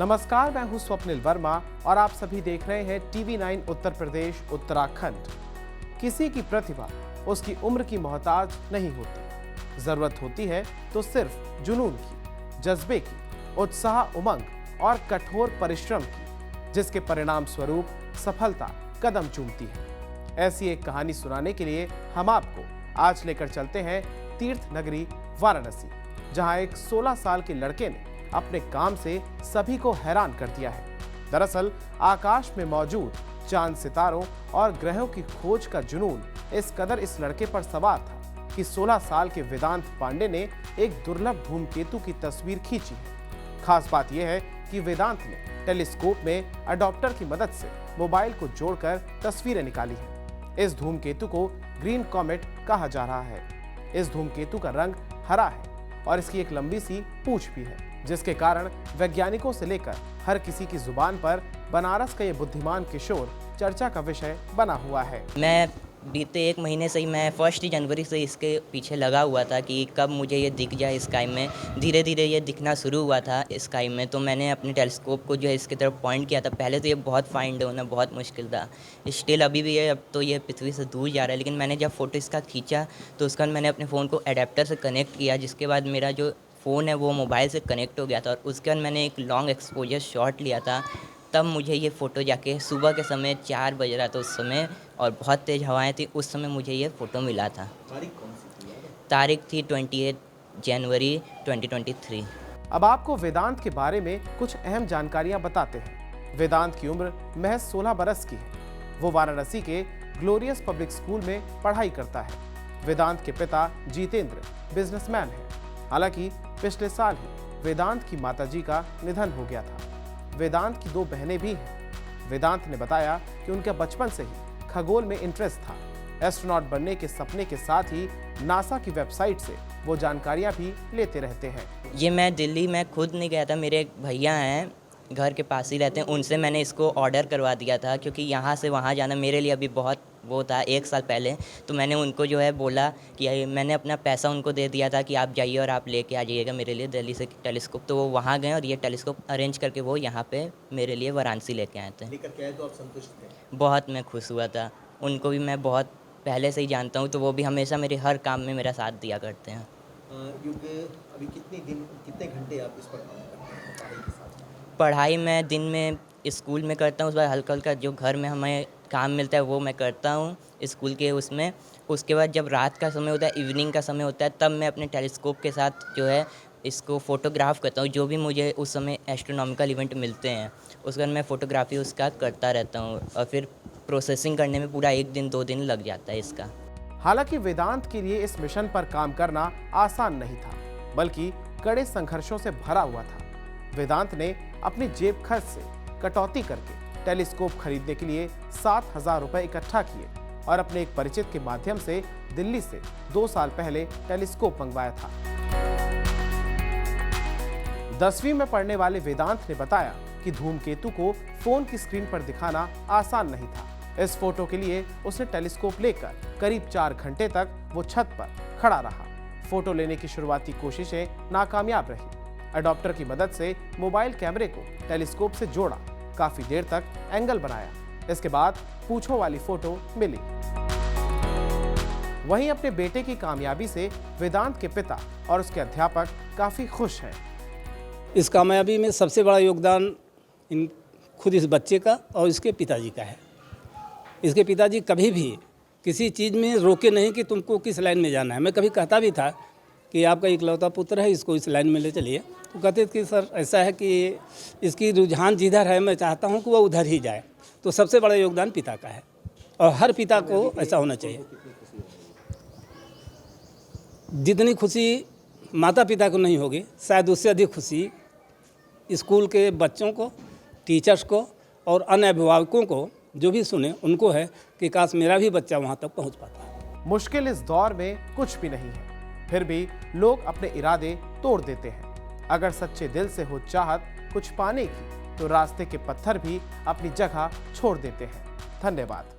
नमस्कार, मैं हूं स्वप्निल वर्मा और आप सभी देख रहे हैं TV9 उत्तर प्रदेश उत्तराखंड। किसी की प्रतिभा उसकी उम्र की मोहताज नहीं होती। जरूरत होती है तो सिर्फ जुनून की, जज्बे की, उत्साह, उमंग और कठोर परिश्रम की, जिसके परिणाम स्वरूप सफलता कदम चूमती है। ऐसी एक कहानी सुनाने के लिए हम आपको आज लेकर चलते हैं तीर्थ नगरी वाराणसी, जहां एक 16 साल के लड़के ने अपने काम से सभी को हैरान कर दिया है। दरअसल आकाश में मौजूद चांद, सितारों और ग्रहों की खोज का जुनून इस कदर इस लड़के पर सवार था कि 16 साल के वेदांत पांडे ने एक दुर्लभ धूमकेतु की तस्वीर खींची है। खास बात यह है कि वेदांत ने टेलीस्कोप में अडॉप्टर की मदद से मोबाइल को जोड़कर तस्वीरें निकाली हैं। इस धूमकेतु को ग्रीन कॉमेट कहा जा रहा है। इस धूमकेतु का रंग हरा है और इसकी एक लंबी सी पूंछ भी है, जिसके कारण वैज्ञानिकों से लेकर हर किसी की जुबान पर बनारस का ये बुद्धिमान किशोर चर्चा का विषय बना हुआ है। मैं बीते 1 महीने से ही मैं 1 जनवरी से इसके पीछे लगा हुआ था कि कब मुझे ये दिख जाए स्काई में। धीरे धीरे ये दिखना शुरू हुआ था स्काई में, तो मैंने अपने टेलीस्कोप को जो है इसकी तरफ पॉइंट किया था। पहले तो ये बहुत फाइंड होना बहुत मुश्किल था, स्टिल अभी भी है, अब तो ये पृथ्वी से दूर जा रहा है। लेकिन मैंने जब फ़ोटो इसका खींचा तो उसका मैंने अपने फ़ोन को एडेप्टर से कनेक्ट किया, जिसके बाद मेरा जो फ़ोन है वो मोबाइल से कनेक्ट हो गया था और उसके बाद मैंने एक लॉन्ग एक्सपोजर शॉट लिया था। तब मुझे ये फ़ोटो जाके सुबह के समय 4 बज रहा था उस समय, और बहुत तेज़ हवाएं थी। उस समय मुझे ये फ़ोटो मिला था। तारीख कौन सी थी? तारीख थी 28 जनवरी 2023। अब आपको वेदांत के बारे में कुछ अहम जानकारियां बताते हैं। वेदांत की उम्र महज 16 बरस की है। वो वाराणसी के ग्लोरियस पब्लिक स्कूल में पढ़ाई करता है। वेदांत के पिता जितेंद्र बिजनेसमैन हैं। हालांकि पिछले साल ही वेदांत की माताजी का निधन हो गया था। वेदांत की 2 बहनें भी हैं। वेदांत ने बताया कि उनके बचपन से ही खगोल में इंटरेस्ट था। एस्ट्रोनॉट बनने के सपने के साथ ही नासा की वेबसाइट से वो जानकारियां भी लेते रहते हैं। ये मैं दिल्ली में खुद नहीं गया था, मेरे एक भैया हैं घर के पास ही रहते हैं, उनसे मैंने इसको ऑर्डर करवा दिया था, क्योंकि यहाँ से वहाँ जाना मेरे लिए अभी बहुत वो था 1 साल पहले। तो मैंने उनको जो है बोला कि मैंने अपना पैसा उनको दे दिया था कि आप जाइए और आप लेके आ जाइएगा मेरे लिए दिल्ली से टेलीस्कोप। तो वो वहाँ गए और ये टेलीस्कोप अरेंज करके वो यहाँ पे मेरे लिए वाराणसी लेके आए थे। लेकर के आए तो आप संतुष्ट थे? बहुत मैं खुश हुआ था। उनको भी मैं बहुत पहले से ही जानता हूँ, तो वो भी हमेशा मेरे हर काम में मेरा साथ दिया करते हैं। अभी कितने घंटे आप इस पर काम करते हैं पढ़ाई के साथ? पढ़ाई मैं दिन में स्कूल में करता हूँ, उसके बाद हल्का हल्का जो घर में हमें काम मिलता है वो मैं करता हूँ स्कूल के उसमें। उसके बाद जब रात का समय होता है, इवनिंग का समय होता है, तब मैं अपने टेलीस्कोप के साथ जो है इसको फ़ोटोग्राफ करता हूँ। जो भी मुझे उस समय एस्ट्रोनॉमिकल इवेंट मिलते हैं उसके बाद मैं फ़ोटोग्राफी उसका करता रहता हूँ, और फिर प्रोसेसिंग करने में पूरा 1 दिन 2 दिन लग जाता है इसका। हालांकि वेदांत के लिए इस मिशन पर काम करना आसान नहीं था, बल्कि कड़े संघर्षों से भरा हुआ था। वेदांत ने अपनी जेब खर्च से कटौती करके टेलीस्कोप खरीदने के लिए 7,000 रुपए इकट्ठा किए और अपने एक परिचित के माध्यम से दिल्ली से 2 साल पहले टेलीस्कोप मंगवाया था। 10वीं में पढ़ने वाले वेदांत ने बताया कि धूमकेतु को फोन की स्क्रीन पर दिखाना आसान नहीं था। इस फोटो के लिए उसने टेलीस्कोप लेकर करीब 4 घंटे तक वो छत पर खड़ा रहा। फोटो लेने की शुरुआती कोशिशें नाकामयाब रही। अडॉप्टर की मदद से मोबाइल कैमरे को टेलीस्कोप से जोड़ा, काफी देर तक एंगल बनाया। इसके बाद पूंछों वाली फोटो मिली। वहीं अपने बेटे की कामयाबी से वेदांत के पिता और उसके अध्यापक काफी खुश हैं। इस कामयाबी में सबसे बड़ा योगदान खुद इस बच्चे का और इसके पिताजी का है। इसके पिताजी कभी भी किसी चीज़ में रोके नहीं कि तुमको किस लाइन में जाना है। मैं कभी कहता भी था कि आपका इकलौता पुत्र है, इसको इस लाइन में ले चलिए, तो कहते थे कि सर ऐसा है कि इसकी रुझान जिधर है मैं चाहता हूं कि वो उधर ही जाए। तो सबसे बड़ा योगदान पिता का है और हर पिता को ऐसा होना चाहिए। जितनी खुशी माता पिता को नहीं होगी, शायद उससे अधिक खुशी स्कूल के बच्चों को, टीचर्स को और अन्य अभिभावकों को जो भी सुने उनको है कि काश मेरा भी बच्चा वहाँ तक पहुँच पाता। मुश्किल इस दौर में कुछ भी नहीं है, फिर भी लोग अपने इरादे तोड़ देते हैं। अगर सच्चे दिल से हो चाहत कुछ पाने की, तो रास्ते के पत्थर भी अपनी जगह छोड़ देते हैं। धन्यवाद।